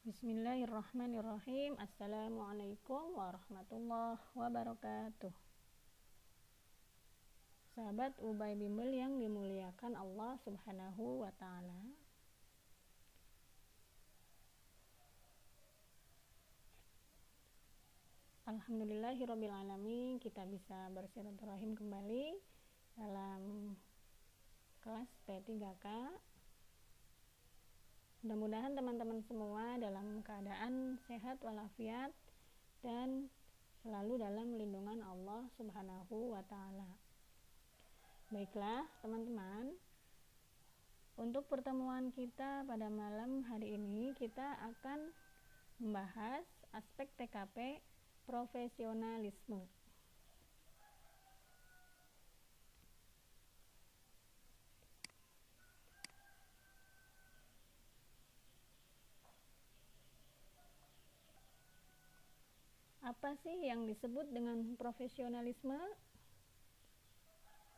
Bismillahirrahmanirrahim. Assalamualaikum warahmatullahi wabarakatuh. Sahabat Ubay Bimbel yang dimuliakan Allah Subhanahu wa Ta'ala, Alhamdulillahirrabbilalamin, kita bisa bersilaturahim kembali dalam kelas P3K. Mudah-mudahan teman-teman semua dalam keadaan sehat walafiat dan selalu dalam lindungan Allah Subhanahu wa Ta'ala. Baiklah teman-teman, untuk pertemuan kita pada malam hari ini kita akan membahas aspek TKP profesionalisme. Apa sih yang disebut dengan profesionalisme?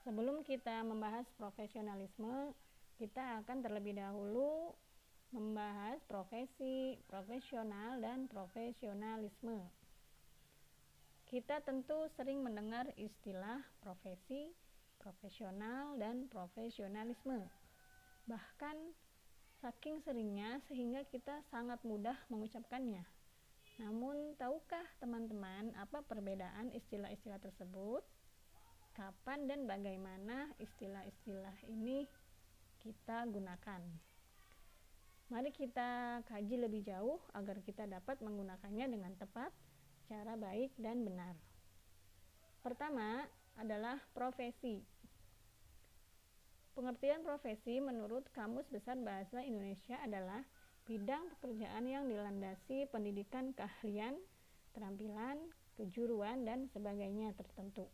Sebelum kita membahas profesionalisme, kita akan terlebih dahulu membahas profesi, profesional, dan profesionalisme. Kita tentu sering mendengar istilah profesi, profesional, dan profesionalisme. Bahkan saking seringnya sehingga kita sangat mudah mengucapkannya. Namun, tahukah teman-teman apa perbedaan istilah-istilah tersebut? Kapan dan bagaimana istilah-istilah ini kita gunakan? Mari kita kaji lebih jauh agar kita dapat menggunakannya dengan tepat, secara baik dan benar. Pertama adalah profesi. Pengertian profesi menurut Kamus Besar Bahasa Indonesia adalah bidang pekerjaan yang dilandasi pendidikan keahlian, keterampilan, kejuruan, dan sebagainya tertentu.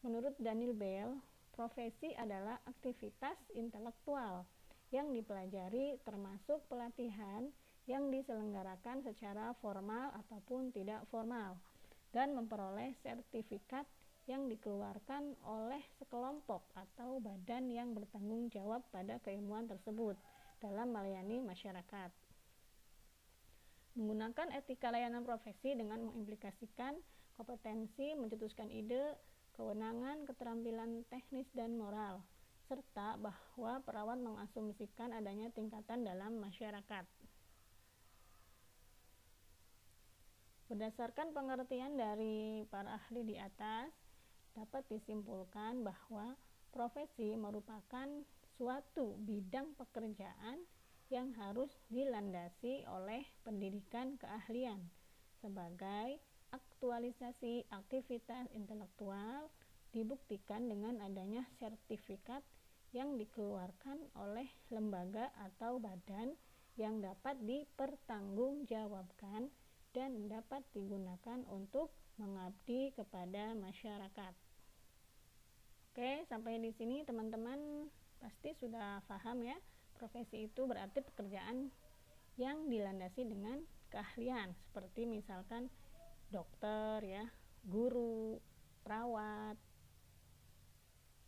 Menurut Daniel Bell, profesi adalah aktivitas intelektual yang dipelajari termasuk pelatihan yang diselenggarakan secara formal ataupun tidak formal dan memperoleh sertifikat yang dikeluarkan oleh sekelompok atau badan yang bertanggung jawab pada keilmuan tersebut dalam melayani masyarakat. Menggunakan etika layanan profesi dengan mengimplikasikan kompetensi mencetuskan ide, kewenangan, keterampilan teknis dan moral, serta bahwa perawat mengasumsikan adanya tingkatan dalam masyarakat. Berdasarkan pengertian dari para ahli di atas, dapat disimpulkan bahwa profesi merupakan suatu bidang pekerjaan yang harus dilandasi oleh pendidikan keahlian sebagai aktualisasi aktivitas intelektual dibuktikan dengan adanya sertifikat yang dikeluarkan oleh lembaga atau badan yang dapat dipertanggungjawabkan dan dapat digunakan untuk mengabdi kepada masyarakat. Oke, sampai di sini teman-teman pasti sudah paham ya. Profesi itu berarti pekerjaan yang dilandasi dengan keahlian, seperti misalkan dokter ya, guru, perawat.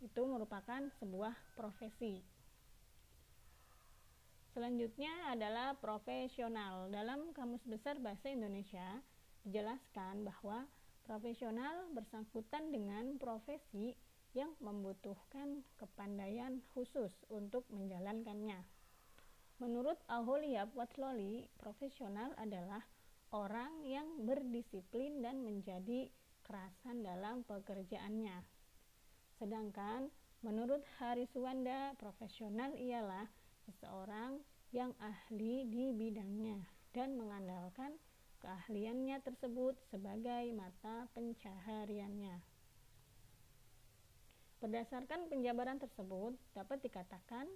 Itu merupakan sebuah profesi. Selanjutnya adalah profesional. Dalam Kamus Besar Bahasa Indonesia dijelaskan bahwa profesional bersangkutan dengan profesi yang membutuhkan kepandaian khusus untuk menjalankannya. Menurut Al-Holiyab Watloli, profesional adalah orang yang berdisiplin dan menjadi kerasan dalam pekerjaannya. Sedangkan menurut Hariswanda, profesional ialah seseorang yang ahli di bidangnya dan mengandalkan keahliannya tersebut sebagai mata pencahariannya. Berdasarkan penjabaran tersebut, dapat dikatakan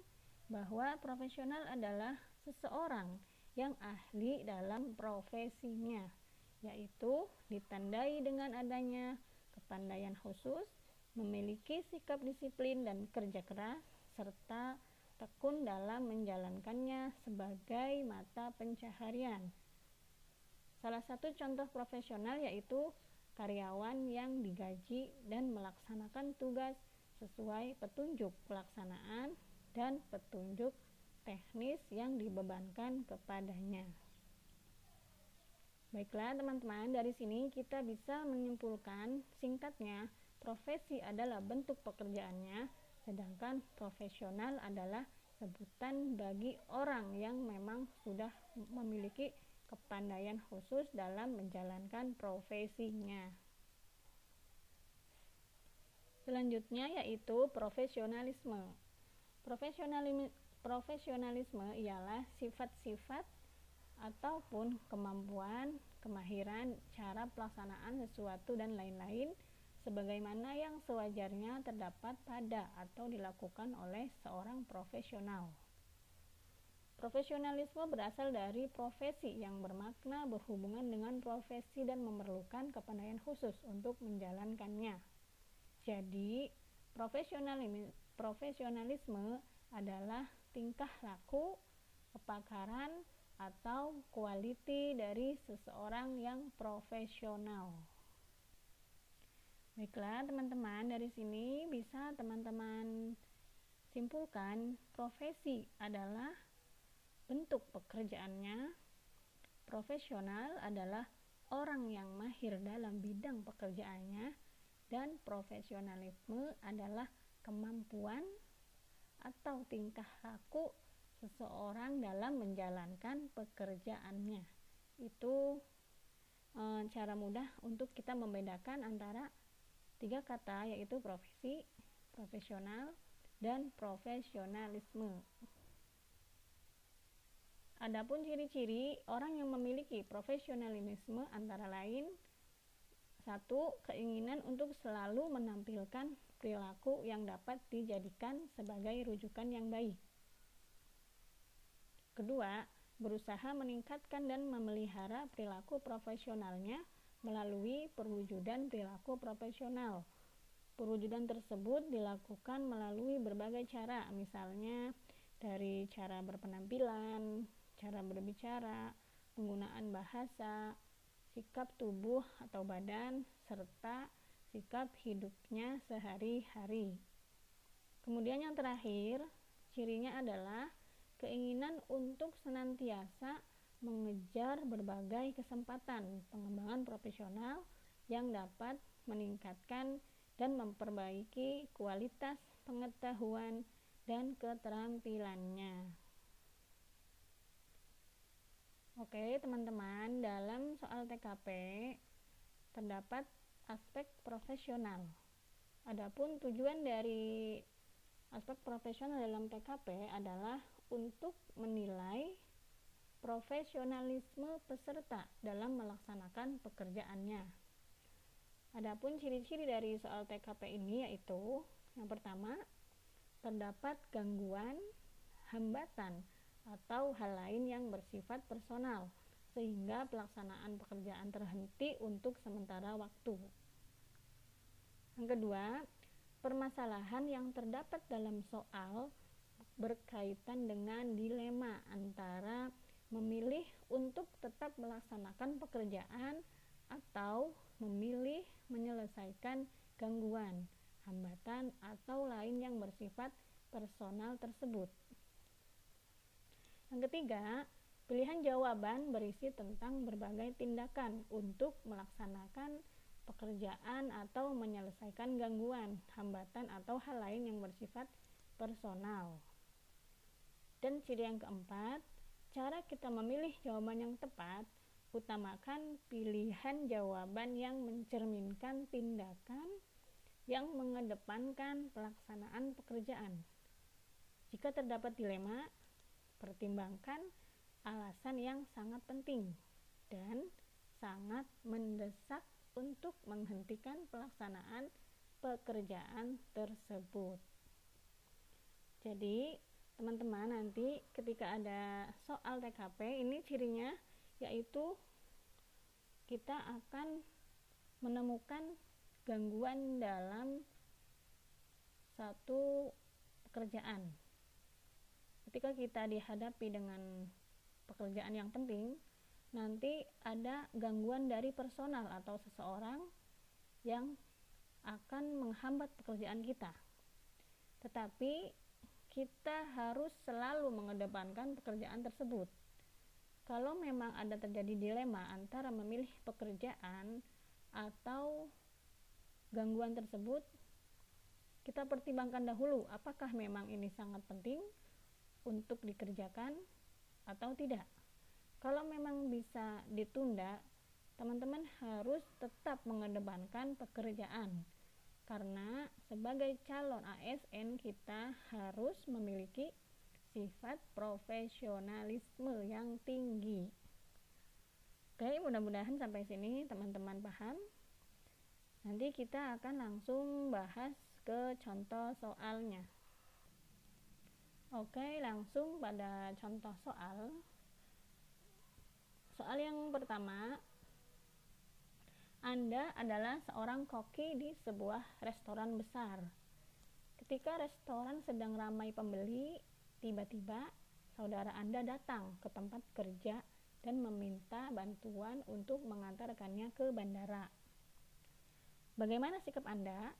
bahwa profesional adalah seseorang yang ahli dalam profesinya, yaitu ditandai dengan adanya kepandaian khusus, memiliki sikap disiplin dan kerja keras, serta tekun dalam menjalankannya sebagai mata pencaharian. Salah satu contoh profesional yaitu karyawan yang digaji dan melaksanakan tugas sesuai petunjuk pelaksanaan dan petunjuk teknis yang dibebankan kepadanya. Baiklah teman-teman, dari sini kita bisa menyimpulkan singkatnya, profesi adalah bentuk pekerjaannya, sedangkan profesional adalah sebutan bagi orang yang memang sudah memiliki kepandaian khusus dalam menjalankan profesinya. Selanjutnya yaitu profesionalisme. Profesionalisme ialah sifat-sifat ataupun kemampuan, kemahiran, cara pelaksanaan sesuatu dan lain-lain sebagaimana yang sewajarnya terdapat pada atau dilakukan oleh seorang profesional. Profesionalisme berasal dari profesi yang bermakna berhubungan dengan profesi dan memerlukan kepandaian khusus untuk menjalankannya. Jadi, profesionalisme adalah tingkah laku, kepakaran, atau quality dari seseorang yang profesional. Baiklah teman-teman, dari sini bisa teman-teman simpulkan profesi adalah bentuk pekerjaannya, profesional adalah orang yang mahir dalam bidang pekerjaannya, dan profesionalisme adalah kemampuan atau tingkah laku seseorang dalam menjalankan pekerjaannya. Itu cara mudah untuk kita membedakan antara tiga kata, yaitu profesi, profesional, dan profesionalisme. Adapun ciri-ciri orang yang memiliki profesionalisme antara lain: 1. Keinginan untuk selalu menampilkan perilaku yang dapat dijadikan sebagai rujukan yang baik. 2. Berusaha meningkatkan dan memelihara perilaku profesionalnya melalui perwujudan perilaku profesional. Perwujudan tersebut dilakukan melalui berbagai cara, misalnya dari cara berpenampilan, cara berbicara, penggunaan bahasa, sikap tubuh atau badan, serta sikap hidupnya sehari-hari. Kemudian yang terakhir, cirinya adalah keinginan untuk senantiasa mengejar berbagai kesempatan pengembangan profesional yang dapat meningkatkan dan memperbaiki kualitas pengetahuan dan keterampilannya. Oke teman-teman, dalam soal TKP terdapat aspek profesional. Adapun tujuan dari aspek profesional dalam TKP adalah untuk menilai profesionalisme peserta dalam melaksanakan pekerjaannya. Adapun ciri-ciri dari soal TKP ini yaitu: yang pertama, terdapat gangguan, hambatan, atau hal lain yang bersifat personal sehingga pelaksanaan pekerjaan terhenti untuk sementara waktu. Yang kedua, permasalahan yang terdapat dalam soal berkaitan dengan dilema antara memilih untuk tetap melaksanakan pekerjaan atau memilih menyelesaikan gangguan, hambatan, atau lain yang bersifat personal tersebut. Yang ketiga, pilihan jawaban berisi tentang berbagai tindakan untuk melaksanakan pekerjaan atau menyelesaikan gangguan, hambatan, atau hal lain yang bersifat personal. Dan ciri yang keempat, cara kita memilih jawaban yang tepat, utamakan pilihan jawaban yang mencerminkan tindakan yang mengedepankan pelaksanaan pekerjaan. Jika terdapat dilema, pertimbangkan alasan yang sangat penting dan sangat mendesak untuk menghentikan pelaksanaan pekerjaan tersebut. Jadi, teman-teman nanti ketika ada soal TKP ini cirinya yaitu kita akan menemukan gangguan dalam satu pekerjaan. Ketika kita dihadapi dengan pekerjaan yang penting, nanti ada gangguan dari personal atau seseorang yang akan menghambat pekerjaan kita. Tetapi kita harus selalu mengedepankan pekerjaan tersebut. Kalau memang ada terjadi dilema antara memilih pekerjaan atau gangguan tersebut, kita pertimbangkan dahulu apakah memang ini sangat penting untuk dikerjakan atau tidak. Kalau memang bisa ditunda, teman-teman harus tetap mengedepankan pekerjaan, karena sebagai calon ASN kita harus memiliki sifat profesionalisme yang tinggi. Oke, mudah-mudahan sampai sini teman-teman paham. Nanti kita akan langsung bahas ke contoh soalnya. Oke, langsung pada contoh soal. Soal yang pertama, Anda adalah seorang koki di sebuah restoran besar. Ketika restoran sedang ramai pembeli, tiba-tiba saudara Anda datang ke tempat kerja dan meminta bantuan untuk mengantarkannya ke bandara. Bagaimana sikap Anda?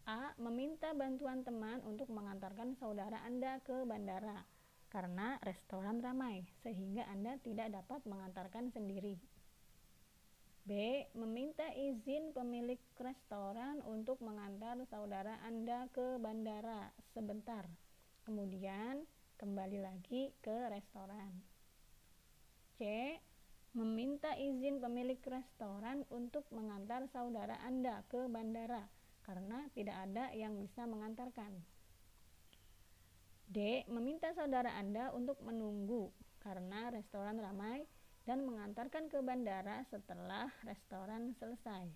A. Meminta bantuan teman untuk mengantarkan saudara Anda ke bandara karena restoran ramai, sehingga Anda tidak dapat mengantarkan sendiri. B. Meminta izin pemilik restoran untuk mengantar saudara Anda ke bandara sebentar, kemudian kembali lagi ke restoran. C. Meminta izin pemilik restoran untuk mengantar saudara Anda ke bandara karena tidak ada yang bisa mengantarkan. D. Meminta saudara Anda untuk menunggu karena restoran ramai dan mengantarkan ke bandara setelah restoran selesai.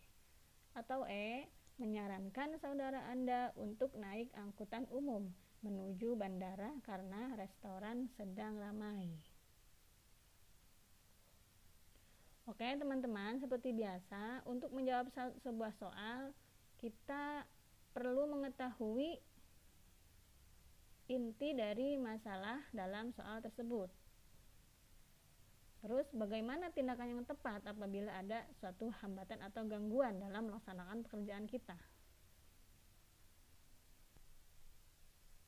Atau E. Menyarankan saudara Anda untuk naik angkutan umum menuju bandara karena restoran sedang ramai. Oke teman-teman, seperti biasa untuk menjawab sebuah soal kita perlu mengetahui inti dari masalah dalam soal tersebut. Terus bagaimana tindakan yang tepat apabila ada suatu hambatan atau gangguan dalam melaksanakan pekerjaan kita.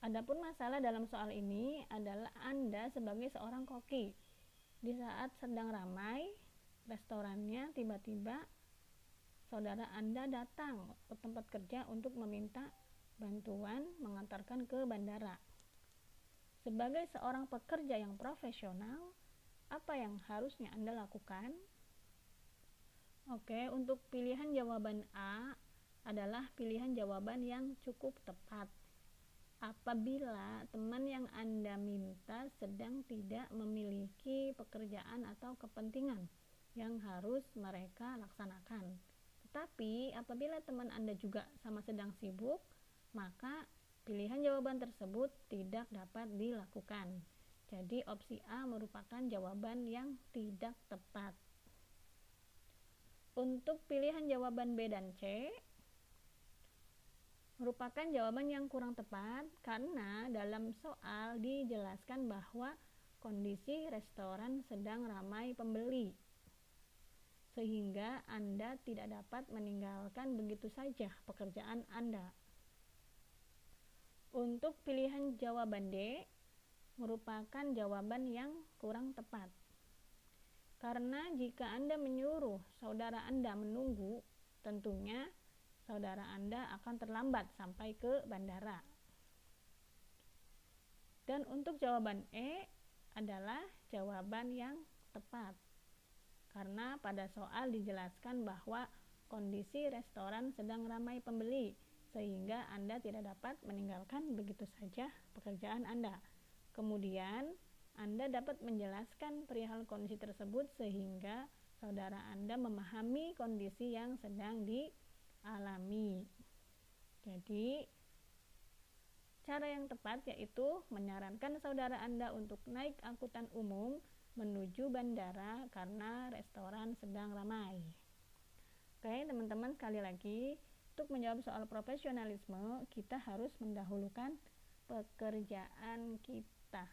Adapun masalah dalam soal ini adalah Anda sebagai seorang koki. Di saat sedang ramai restorannya, tiba-tiba saudara Anda datang ke tempat kerja untuk meminta bantuan mengantarkan ke bandara. Sebagai seorang pekerja yang profesional, apa yang harusnya Anda lakukan? Oke, untuk pilihan jawaban A adalah pilihan jawaban yang cukup tepat. Apabila teman yang Anda minta sedang tidak memiliki pekerjaan atau kepentingan yang harus mereka laksanakan. Tetapi apabila teman Anda juga sama sedang sibuk, maka pilihan jawaban tersebut tidak dapat dilakukan. Jadi opsi A merupakan jawaban yang tidak tepat. Untuk pilihan jawaban B dan C merupakan jawaban yang kurang tepat karena dalam soal dijelaskan bahwa kondisi restoran sedang ramai pembeli, sehingga Anda tidak dapat meninggalkan begitu saja pekerjaan Anda. Untuk pilihan jawaban D merupakan jawaban yang kurang tepat. Karena jika Anda menyuruh saudara Anda menunggu, tentunya saudara Anda akan terlambat sampai ke bandara. Dan untuk jawaban E adalah jawaban yang tepat. Karena pada soal dijelaskan bahwa kondisi restoran sedang ramai pembeli, sehingga Anda tidak dapat meninggalkan begitu saja pekerjaan Anda. Kemudian, Anda dapat menjelaskan perihal kondisi tersebut sehingga saudara Anda memahami kondisi yang sedang dialami. Jadi, cara yang tepat yaitu menyarankan saudara Anda untuk naik angkutan umum menuju bandara karena restoran sedang ramai. Oke, teman-teman, sekali lagi, untuk menjawab soal profesionalisme, kita harus mendahulukan pekerjaan kita.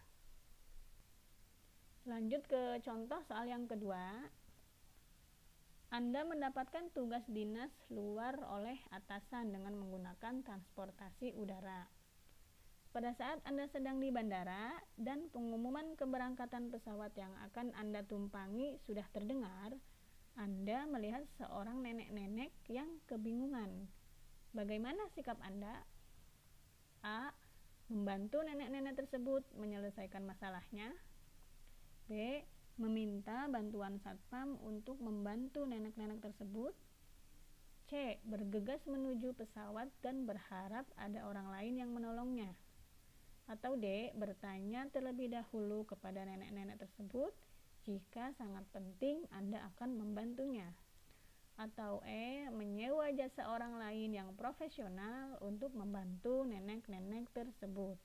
Lanjut ke contoh soal yang kedua. Anda mendapatkan tugas dinas luar oleh atasan dengan menggunakan transportasi udara. Pada saat Anda sedang di bandara dan pengumuman keberangkatan pesawat yang akan Anda tumpangi sudah terdengar, Anda melihat seorang nenek-nenek yang kebingungan. Bagaimana sikap Anda? A. Membantu nenek-nenek tersebut menyelesaikan masalahnya. B. Meminta bantuan satpam untuk membantu nenek-nenek tersebut. C. Bergegas menuju pesawat dan berharap ada orang lain yang menolongnya. Atau D. Bertanya terlebih dahulu kepada nenek-nenek tersebut jika sangat penting Anda akan membantunya. Atau E. Menyewa jasa orang lain yang profesional untuk membantu nenek-nenek tersebut.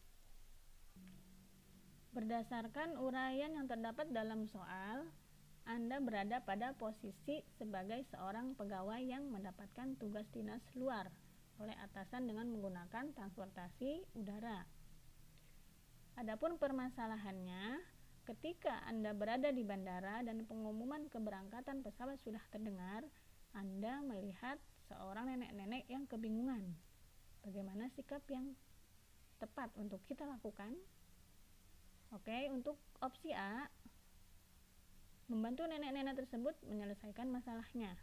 Berdasarkan uraian yang terdapat dalam soal, Anda berada pada posisi sebagai seorang pegawai yang mendapatkan tugas dinas luar oleh atasan dengan menggunakan transportasi udara. Adapun permasalahannya, ketika Anda berada di bandara dan pengumuman keberangkatan pesawat sudah terdengar, Anda melihat seorang nenek-nenek yang kebingungan. Bagaimana sikap yang tepat untuk kita lakukan? Oke, untuk opsi A, membantu nenek-nenek tersebut menyelesaikan masalahnya,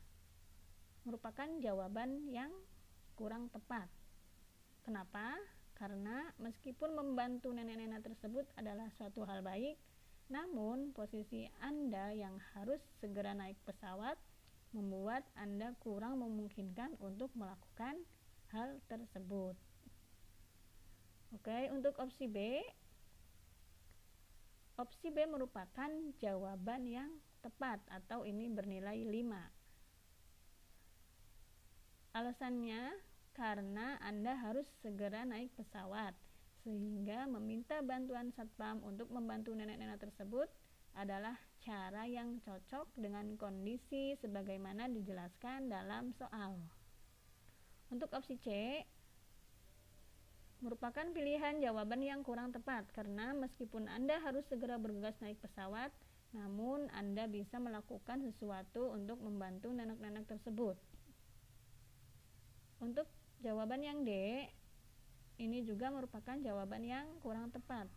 merupakan jawaban yang kurang tepat. Kenapa? Karena meskipun membantu nenek-nenek tersebut adalah suatu hal baik, namun posisi Anda yang harus segera naik pesawat membuat Anda kurang memungkinkan untuk melakukan hal tersebut. Oke, untuk opsi B. Opsi B merupakan jawaban yang tepat atau ini bernilai 5. Alasannya karena Anda harus segera naik pesawat, sehingga meminta bantuan satpam untuk membantu nenek-nenek tersebut adalah cara yang cocok dengan kondisi sebagaimana dijelaskan dalam soal. Untuk opsi C, merupakan pilihan jawaban yang kurang tepat karena meskipun Anda harus segera bergegas naik pesawat, namun Anda bisa melakukan sesuatu untuk membantu nenek-nenek tersebut. Untuk jawaban yang D, ini juga merupakan jawaban yang kurang tepat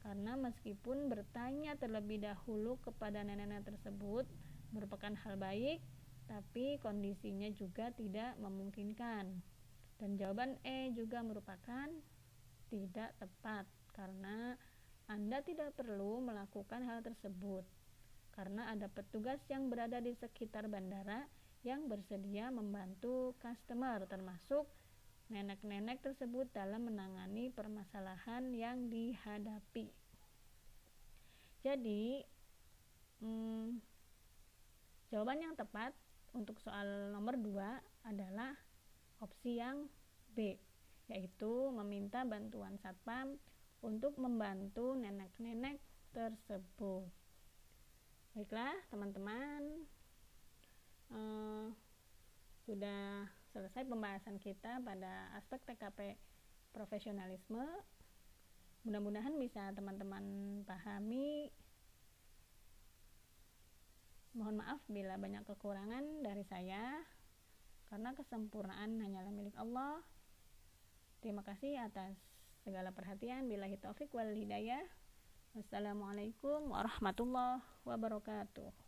karena meskipun bertanya terlebih dahulu kepada nenek-nenek tersebut merupakan hal baik, tapi kondisinya juga tidak memungkinkan. Dan jawaban E juga merupakan tidak tepat karena Anda tidak perlu melakukan hal tersebut karena ada petugas yang berada di sekitar bandara yang bersedia membantu customer, termasuk nenek-nenek tersebut dalam menangani permasalahan yang dihadapi. Jadi, jawaban yang tepat untuk soal nomor 2 adalah opsi yang B, yaitu meminta bantuan satpam untuk membantu nenek-nenek tersebut. Baiklah teman-teman, sudah selesai pembahasan kita pada aspek TKP profesionalisme. Mudah-mudahan bisa teman-teman pahami. Mohon maaf bila banyak kekurangan dari saya, karena kesempurnaan hanyalah milik Allah. Terima kasih atas segala perhatian. Billahi taufik wal hidayah. Wassalamualaikum warahmatullahi wabarakatuh.